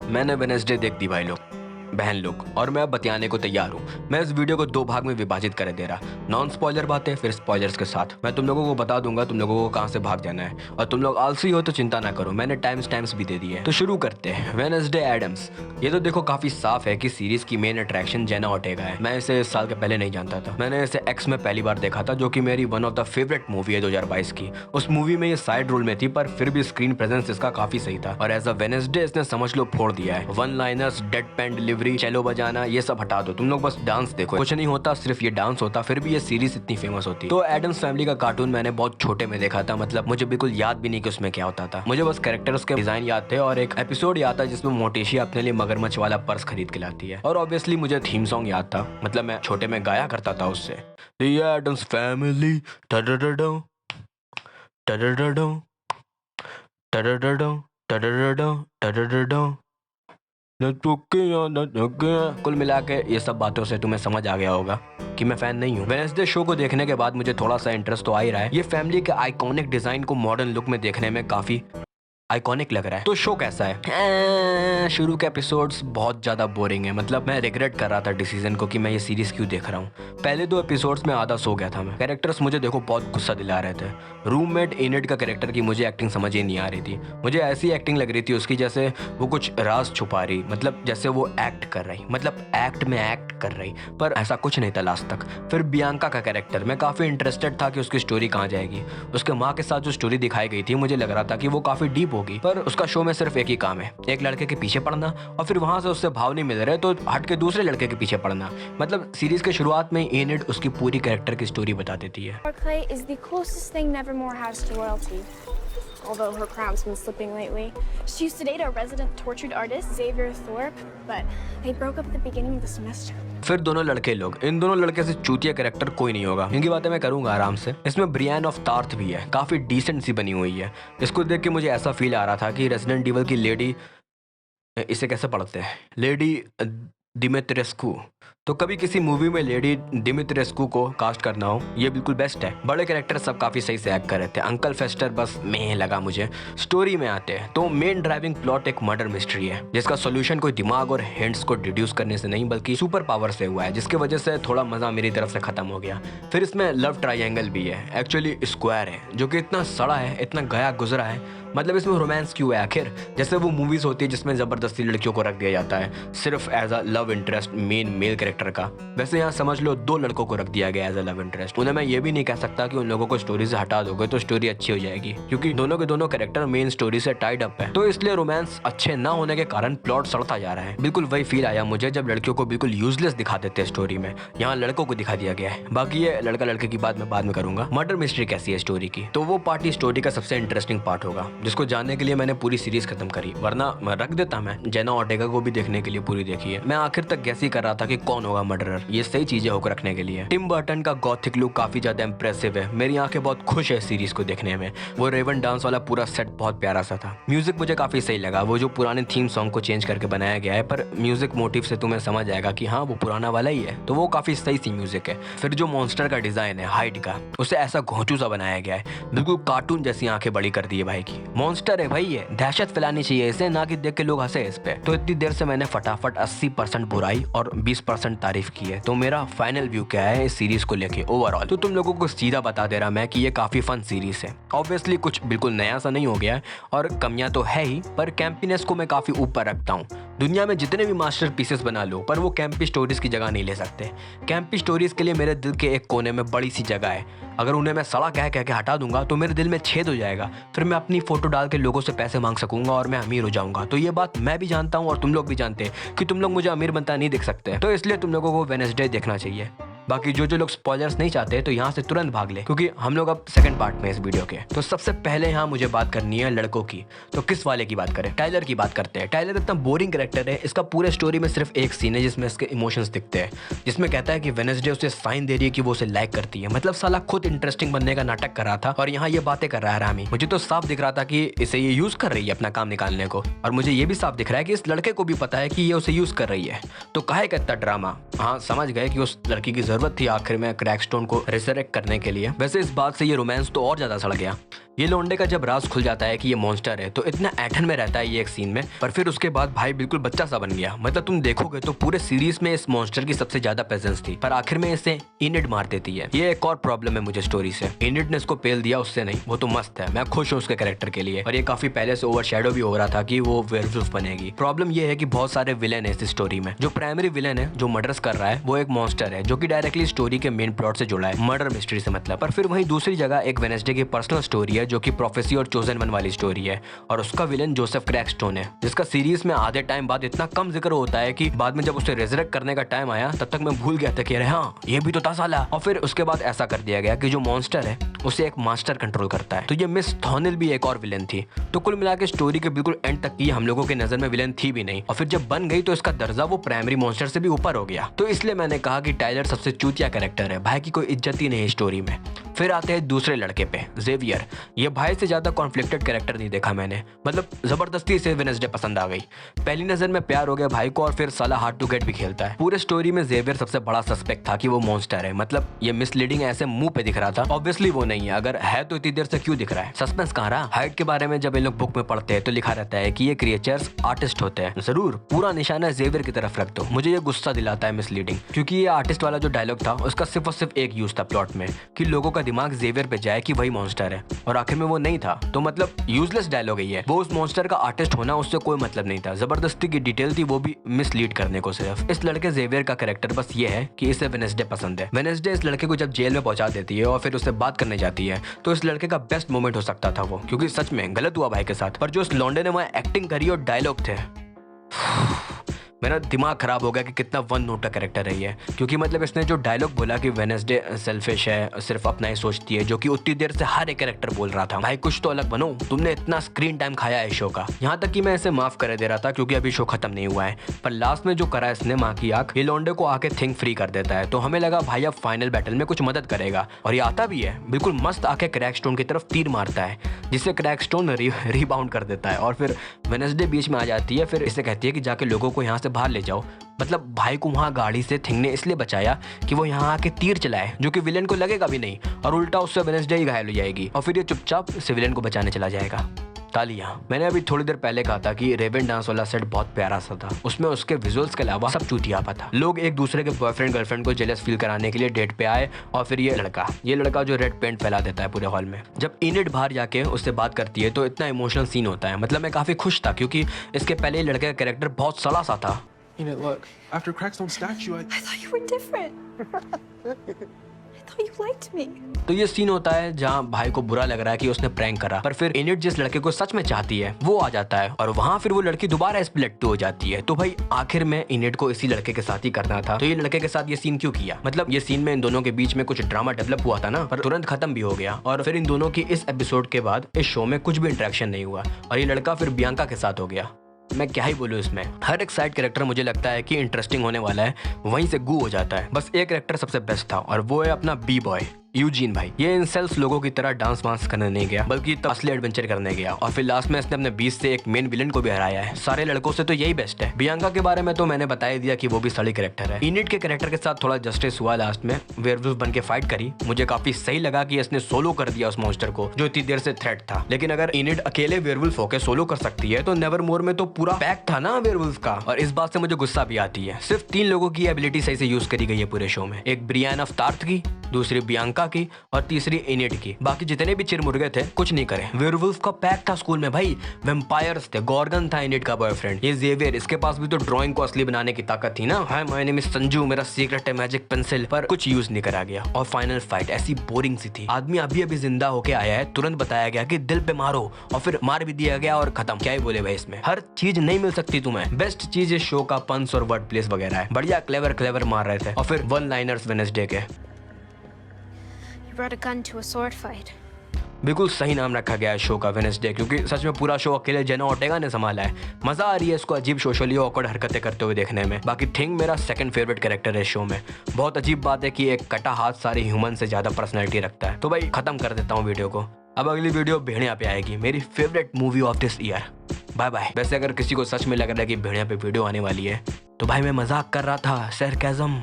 मैंने वेडनेसडे देख दी भाई लोग, बहन लोग, और मैं अब बतियाने को तैयार हूँ। मैं इस वीडियो को 2 भाग में विभाजित कर दे रहा, नॉन स्पॉइलर बातें फिर स्पॉयलर्स के साथ। मैं तुम लोगों को बता दूंगा तुम लोगों को कहाँ से भाग जाना है, और तुम लोग आलसी हो तो चिंता ना करो, मैंने टाइम्स भी दे दिए हैं। तो शुरू करते हैं। वेडनेसडे एडम्स, ये तो देखो काफी साफ है कि सीरीज की मेन अट्रैक्शन जेना ऑर्टेगा है। मैं इसे इस साल के पहले नहीं जानता था, मैंने इसे एक्स में पहली बार देखा था, जो कि मेरी one of the favourite movie है 2022 की। उस मूवी में ये साइड रोल में थी, पर फिर भी स्क्रीन प्रेजेंस इसका काफी सही था, और एज अ वेडनेसडे इसने समझ लो फोड़ दिया है। One liners, deadpan delivery, cello बजाना, ये सब हटा दो, तुम लोग बस डांस देखो। कुछ नहीं होता, सिर्फ ये डांस होता, फिर भी ये सीरीज इतनी फेमस होती। तो एडम्स फैमिली का कार्टून मैंने बहुत छोटे में देखा था, मतलब मुझे बिल्कुल याद भी नहीं कि उसमें क्या होता था। मुझे बस कैरेक्टर्स के डिजाइन याद थे, और एक एपिसोड याद था जिसमें मोटेशिया अपने लिए मगरमच्छ वाला पर्स खरीद के लाती है। और ऑब्वियसली मुझे थीम सॉन्ग याद था, मतलब मैं छोटे में गाया करता था उससे। The Addams Family, ta-da-da-da, ta-da-da-da, ta-da-da-da, ta-da-da-da, ta-da-da-da। कुल मिला के ये सब बातों से तुम्हें समझ आ गया होगा कि मैं फैन नहीं हूँ। वेडनेसडे शो को देखने के बाद मुझे थोड़ा सा इंटरेस्ट तो आ ही रहा है। ये फैमिली के आइकॉनिक डिजाइन को मॉडर्न लुक में देखने में काफी आइकॉनिक लग रहा है। तो शो कैसा है? शुरू के एपिसोड्स बहुत ज्यादा बोरिंग है, मतलब मैं रिग्रेट कर रहा था डिसीजन को कि मैं ये सीरीज क्यों देख रहा हूँ। पहले 2 एपिसोड्स में आधा सो गया था मैं। कैरेक्टर्स मुझे देखो बहुत गुस्सा दिला रहे थे। रूममेट इनिड का कैरेक्टर की मुझे एक्टिंग समझ ही नहीं आ रही थी। मुझे ऐसी एक्टिंग लग रही थी उसकी जैसे वो कुछ राज छुपा रही, मतलब जैसे वो एक्ट कर रही, मतलब एक्ट में एक्ट कर रही, पर ऐसा कुछ नहीं था लास्ट तक। फिर बियांका का कैरेक्टर, मैं काफी इंटरेस्टेड था कि उसकी स्टोरी कहाँ जाएगी। उसके माँ के साथ जो स्टोरी दिखाई गई थी मुझे लग रहा था कि वो काफी डीप होगी, पर उसका शो में सिर्फ एक ही काम है, एक लड़के के पीछे पड़ना, और फिर वहां से उससे भाव नहीं मिल रहे तो हट के दूसरे लड़के के पीछे पड़ना। मतलब सीरीज के शुरुआत में एनिड उसकी पूरी कैरेक्टर की स्टोरी बता देती है। Clay is the closest thing Nevermore has to royalty. Although her crown's been slipping lately. She used to date a resident tortured artist, Xavier Thorpe, but they broke up at the beginning of the semester. फिर दोनों लड़के लोग, इन दोनों लड़के से चूतिया character कोई नहीं होगा, इनकी बातें मैं करूंगा आराम से। इसमें ब्रियन ऑफ तार्थ भी है, काफी डिसेंट सी बनी हुई है। इसको देख के मुझे ऐसा फील आ रहा था कि रेजिडेंट इविल की लेडी, इसे कैसे पढ़ते हैं, लेडी दिमित्रेस्कू। तो कभी किसी मूवी में लेडी दिमित्रेस्कू को कास्ट करना हो, ये बिल्कुल बेस्ट है। बड़े कैरेक्टर सब काफी सही से एक्ट कर रहे थे। अंकल फेस्टर बस में लगा मुझे। स्टोरी में आते हैं तो मेन ड्राइविंग प्लॉट एक मर्डर मिस्ट्री है, जिसका सॉल्यूशन कोई दिमाग और हिंट्स को डिड्यूस करने से नहीं बल्कि सुपर पावर से हुआ है, जिसकी वजह से थोड़ा मजा मेरी तरफ से खत्म हो गया। फिर इसमें लव ट्राइंगल भी है, एक्चुअली स्क्वायर है, जो कि इतना सड़ा है, इतना गया गुजरा है। मतलब इसमें रोमांस क्यों है आखिर? जैसे वो मूवीज होती है जिसमें जबरदस्ती लड़कियों को रख दिया जाता है सिर्फ as a love interest main male character का, वैसे यहाँ समझ लो 2 लड़कों को रख दिया गया एज अ लव इंटरेस्ट। उन्हें मैं ये भी नहीं कह सकता कि उन लोगों को स्टोरी से हटा दोगे तो स्टोरी अच्छी हो जाएगी, क्योंकि दोनों के दोनों कैरेक्टर मेन स्टोरी से टाइड अप है। तो इसलिए रोमांस अच्छे ना होने के कारण प्लॉट सड़ता जा रहा है। बिल्कुल वही फील आया मुझे जब लड़कियों को बिल्कुल यूजलेस दिखा देते हैं स्टोरी में, यहाँ लड़कों को दिखा दिया गया है। बाकी ये लड़का लड़के की बात मैं बाद में करूंगा। मर्डर मिस्ट्री कैसी है स्टोरी की, तो वो पार्टी स्टोरी का सबसे इंटरेस्टिंग पार्ट होगा, जिसको जानने के लिए मैंने पूरी सीरीज खत्म करी, वरना मैं रख देता मैं जेना ऑर्टेगा को भी देखने के लिए पूरी देखी है। मैं आखिर तक गैस ही कर रहा था कि कौन होगा मर्डरर, ये सही चीजें होकर रखने के लिए। टिम बर्टन का गॉथिक लुक काफी ज्यादा इंप्रेसिव है, मेरी आंखें बहुत खुश है सीरीज को देखने में। वो रेवन डांस वाला पूरा सेट बहुत प्यारा सा था। म्यूजिक मुझे काफी सही लगा, वो जो पुराने थीम सॉन्ग को चेंज करके बनाया गया है, पर म्यूजिक मोटिव से तुम्हें समझ आएगा कि हाँ वो पुराना वाला ही है, तो वो काफी सही सी म्यूजिक है। फिर जो मॉन्स्टर का डिजाइन है हाइड का, उसे ऐसा घोंचू सा बनाया गया है, बिल्कुल कार्टून जैसी आंखें बड़ी कर दी है भाई की। मॉन्स्टर है भाई, ये दहशत फैलानी चाहिए इसे, ना कि देख के लोग हंसे इस पे। तो इतनी देर से मैंने फटाफट 80% बुराई और 20% तारीफ की है। तो मेरा फाइनल व्यू क्या है इस सीरीज को लेके ओवरऑल, तो तुम लोगों को सीधा बता दे रहा मैं कि ये काफी फन सीरीज है। ऑब्वियसली कुछ बिल्कुल नया सा नहीं हो गया है, और कमियां तो है ही, पर कैंपीनेस को मैं काफी ऊपर रखता हूँ। दुनिया में जितने भी मास्टर पीसेस बना लो, पर वो कैंपी स्टोरीज की जगह नहीं ले सकते। कैंपी स्टोरीज के लिए मेरे दिल के एक कोने में बड़ी सी जगह है। अगर उन्हें मैं सड़ा कह के हटा दूंगा तो मेरे दिल में छेद हो जाएगा, फिर मैं अपनी फोटो डाल के लोगों से पैसे मांग सकूंगा और मैं अमीर हो जाऊंगा। तो ये बात मैं भी जानता हूँ और तुम लोग भी जानते हैं कि तुम लोग मुझे अमीर बनता नहीं देख सकते। तो इसलिए तुम लोगों को वेडनेसडे देखना चाहिए। बाकी जो लोग स्पॉयलर्स नहीं चाहते तो यहाँ से तुरंत भाग ले, क्योंकि हम लोग अब सेकंड पार्ट में इस वीडियो के। तो सबसे पहले यहाँ मुझे बात करनी है लड़कों की। तो किस वाले की बात करें? टाइलर की बात करते हैं। टाइलर इतना बोरिंग कैरेक्टर है, इसका पूरे स्टोरी में सिर्फ एक सीन है जिसमें इसके इमोशंस दिखते हैं, जिसमें कहता है कि वेडनेसडे उसे साइन दे रही है कि वो उसे लाइक करती है। मतलब साला खुद इंटरेस्टिंग बनने का नाटक कर रहा था और यहाँ ये बातें कर रहा है रामी। मुझे तो साफ दिख रहा था कि इसे ये यूज कर रही है अपना काम निकालने को, और मुझे ये भी साफ दिख रहा है कि इस लड़के को भी पता है कि ये उसे यूज कर रही है। तो काहे का इतना ड्रामा? हाँ समझ गए कि उस लड़की की जरूरत थी आखिर में क्रैकस्टोन को रिसरेक्ट करने के लिए। वैसे इस बात से ये रोमांस तो और ज्यादा सड़ गया। ये लोंडे का जब राज खुल जाता है कि ये मॉन्स्टर है तो इतना ऐठन में रहता है ये एक सीन में, पर फिर उसके बाद भाई बिल्कुल बच्चा सा बन गया। मतलब तुम देखोगे तो पूरे सीरीज में इस मॉन्स्टर की सबसे ज्यादा प्रेजेंस थी, पर आखिर में इसे इनिड मार देती है। ये एक और प्रॉब्लम है मुझे स्टोरी से, इनिड ने इसको पेल दिया, उससे नहीं। वो तो मस्त है, मैं खुश हूँ उसके कैरेक्टर के लिए, और ये काफी पहले से ओवरशैडो भी हो रहा था कि वो वेयरवुल्फ बनेगी। प्रॉब्लम ये है कि बहुत सारे विलेन है इस स्टोरी में। जो प्राइमरी विलेन है जो मर्डर्स कर रहा है वो एक मॉन्स्टर है जो कि डायरेक्टली स्टोरी के मेन प्लॉट से जुड़ा है, मर्डर मिस्ट्री से मतलब। पर फिर वहीं दूसरी जगह एक वेडनेसडे की पर्सनल स्टोरी है जो कि प्रोफेसी और चोजन वन वाली स्टोरी है, और उसका विलेन जोसेफ क्रैकस्टोन है, जिसका सीरीज में आधे टाइम बाद इतना कम जिक्र होता है कि बाद में जब उसे रेजरेक्ट करने का टाइम आया तब तक मैं भूल गया था कि अरे हाँ ये भी तो था साला। और फिर उसके बाद ऐसा कर दिया गया कि जो मॉन्स्टर है उसे एक मास्टर कंट्रोल करता है। तो ये मिस थॉर्नेल भी एक और विलेन थी। तो कुल मिला के स्टोरी के बिल्कुल एंड तक की हम लोगों के नजर में विलेन थी भी नहीं, और फिर जब बन गई तो इसका दर्जा वो प्राइमरी मॉन्स्टर से भी ऊपर हो गया। तो इसलिए मैंने कहा कि टाइलर सबसे चूतिया कैरेक्टर है, भाई की कोई इज्जत ही नहीं स्टोरी में। फिर आते हैं दूसरे लड़के पे, जेवियर। ये भाई से ज्यादा कॉन्फ्लिक्टेड कैरेक्टर नहीं देखा मैंने, मतलब जबरदस्ती से वेडनेसडे पसंद आ गई। पहली नजर में प्यार हो गया भाई को, और फिर साला हार्ड टू गेट भी खेलता है। पूरे स्टोरी में जेवियर सबसे बड़ा सस्पेक्ट था कि वो मॉन्स्टर है, मतलब ये मिसलीडिंग ऐसे मुंह पे दिख रहा था, ऑब्वियसली वो नहीं है। अगर है तो इतनी देर से क्यों दिख रहा है? सस्पेंस कहाँ रहा? हाइट के बारे में जब इन लोग बुक में पढ़ते हैं तो लिखा रहता है कि ये क्रिएचर्स आर्टिस्ट होते हैं। जरूर पूरा निशाना जेवियर की तरफ रख दो। मुझे ये गुस्सा दिलाता है मिसलीडिंग, क्योंकि ये आर्टिस्ट वाला जो डायलॉग था उसका सिर्फ और सिर्फ एक यूज था प्लॉट में, कि लोगों का दिमाग जेवियर पे जाए कि वही मॉन्स्टर है, और आखिर में वो नहीं था। तो मतलब यूजलेस डायलॉग है ये। वो उस मॉन्स्टर का आर्टिस्ट होना उससे कोई मतलब नहीं था, जबरदस्ती की डिटेल थी, वो भी मिसलीड करने को सिर्फ। इस लड़के जेवियर का कैरेक्टर बस ये है कि इसे वेडनेसडे पसंद है। वेडनेसडे इस लड़के को जब जेल में पहुंचा देती है और फिर उससे बात करने जाती है तो इस लड़के का बेस्ट मोमेंट हो सकता था वो, क्योंकि सच में गलत हुआ भाई के साथ। पर जो इस लौंडे ने वहां एक्टिंग करी और डायलॉग थे, मेरा दिमाग खराब हो गया कि कितना वन नोट का कैरेक्टर है ये। क्योंकि मतलब इसने जो डायलॉग बोला कि वेडनेसडे सेल्फिश है, सिर्फ अपना ही सोचती है, जो कि उतनी देर से हर एक कैरेक्टर बोल रहा था। भाई कुछ तो अलग बनो, तुमने इतना स्क्रीन टाइम खाया है शो का। यहाँ तक कि मैं इसे माफ कर दे रहा था क्योंकि अभी शो खत्म नहीं हुआ है, पर लास्ट में जो करा इसने माँ की आंख, ये लौंडे को आके थिंक फ्री कर देता है। तो हमें लगा भाई अब फाइनल बैटल में कुछ मदद करेगा, और ये आता भी है। बिल्कुल मस्त आके क्रैकस्टोन की तरफ तीर मारता है, जिससे क्रैकस्टोन रीबाउंड कर देता है, और फिर वेडनेसडे बीच में आ जाती है। फिर इसे कहती है कि जाके लोगों को यहाँ से बाहर ले जाओ। मतलब भाई को वहां गाड़ी से थिंग ने इसलिए बचाया कि वो यहाँ आके तीर चलाए, जो कि विलेन को लगेगा भी नहीं, और उल्टा उससे वेडनेसडे ही घायल हो जाएगी, और फिर ये चुपचाप सिविलियन को बचाने चला जाएगा। तालियां। मैंने अभी थोड़ी देर पहले कहा था कि रेवन डांस वाला सेट बहुत प्यारा सा था, उसमें उसके विजुअल्स के अलावा सब चूतियापा था। लोग एक दूसरे के बॉयफ्रेंड गर्लफ्रेंड को जेलस फील कराने के लिए डेट पे आए, और फिर ये लड़का जो रेड पेंट फैला देता है पूरे हॉल में। जब इनिड बाहर जाके उससे बात करती है तो इतना इमोशनल सीन होता है। मतलब मैं काफी खुश था क्योंकि इसके पहले लड़के का कैरेक्टर बहुत सड़ा सा था। Enid, look, after Crackstone's statue, I thought you were different. I thought you liked me. तो ये सीन होता है जहाँ भाई को बुरा लग रहा है कि उसने प्रैंक करा, पर फिर इनिड जिस लड़के को सच में चाहती है वो आ जाता है, और वहाँ फिर वो लड़की दोबारा स्प्लिट हो जाती है। तो भाई आखिर में इनिड को इसी लड़के के साथ ही करना था, तो ये लड़के के साथ ये सीन क्यों किया? मतलब ये सीन में इन दोनों के बीच में कुछ ड्रामा डेवलप हुआ था ना, पर तुरंत खत्म भी हो गया, और फिर इन दोनों की इस एपिसोड के बाद इस शो में कुछ भी इंटरेक्शन नहीं हुआ, और ये लड़का फिर बियांका के साथ हो गया। मैं क्या ही बोलूं इसमें, हर एक साइड कैरेक्टर मुझे लगता है कि इंटरेस्टिंग होने वाला है, वहीं से गू हो जाता है। बस एक कैरेक्टर सबसे बेस्ट था, और वो है अपना बी बॉय यूजीन भाई। ये इंसेल्स लोगों की तरह डांस वांस करने नहीं गया, बल्कि असली एडवेंचर करने गया, और फिर लास्ट में इसने अपने बीच से एक मेन विलेन को भी हराया है। सारे लड़कों से तो यही बेस्ट है। बियांका के बारे में तो मैंने बता ही दिया कि वो भी सड़ी कैरेक्टर है। इनिड के कैरेक्टर के साथ थोड़ा जस्टिस हुआ, लास्ट में वेयरवुल्फ बन के फाइट करी। मुझे काफी सही लगा कि इसने सोलो कर दिया उस मॉन्स्टर को जो इतनी देर से थ्रेट था। लेकिन अगर इनिड अकेले वेयरवुल्फ होकर सोलो कर सकती है तो नेवरमोर में तो पूरा पैक था ना वेयरवुल्फ का, और इस बात से मुझे गुस्सा भी आती है। सिर्फ 3 लोगों की एबिलिटी सही से यूज करी गई है पूरे शो में, एक ब्रियान ऑफ तार्थ की, दूसरी बियांका की, और तीसरी इनिड की। बाकी जितने भी चिरमुर्गे थे कुछ नहीं करे। वेयरवुल्फ का पैक था स्कूल में भाई, वैम्पायर्स थे, गॉर्गन था इनिड का बॉयफ्रेंड, ये जेवियर, इसके पास भी तो ड्राइंग को असली बनाने की ताकत थी ना। Hi my name is Sanju, मेरा सीक्रेट है मैजिक पेंसिल, पर कुछ यूज नहीं करा गया। और फाइनल फाइट ऐसी बोरिंग सी थी। आदमी अभी जिंदा होके आया है, तुरंत बताया गया कि दिल पे मारो, और फिर मार भी दिया गया और खत्म। क्या ही बोले भाई, इसमें हर चीज नहीं मिल सकती तुम्हें। बेस्ट चीज इस शो का पंच और वर्ड प्लेस वगैरह है, बढ़िया क्लेवर मार रहे थे, और फिर वन लाइनर्स वेडनेसडे के। Brought a gun to a sword fight. बिल्कुल सही नाम रखा गया है शो का, वेडनेसडे, क्योंकि सच में पूरा शो अकेले जेना ओर्टेगा ने संभाला है। मजा आ रही है इसको अजीब सोशली ऑकवर्ड हरकतें करते हुए देखने में। बाकी थिंग मेरा सेकंड फेवरेट कैरेक्टर है शो में। बहुत अजीब बात है कि एक कटा हाथ सारे ह्यूमन से ज्यादा पर्सनैलिटी रखता है। तो भाई खत्म कर देता हूँ वीडियो को। अब अगली वीडियो भेड़िया पे आएगी, मेरी favourite movie of this year. Bye bye. वैसे अगर किसी को सच में लग रहा है कि भेड़िया पे वीडियो आने वाली है तो भाई मैं मजाक कर रहा था, सरकाज़म।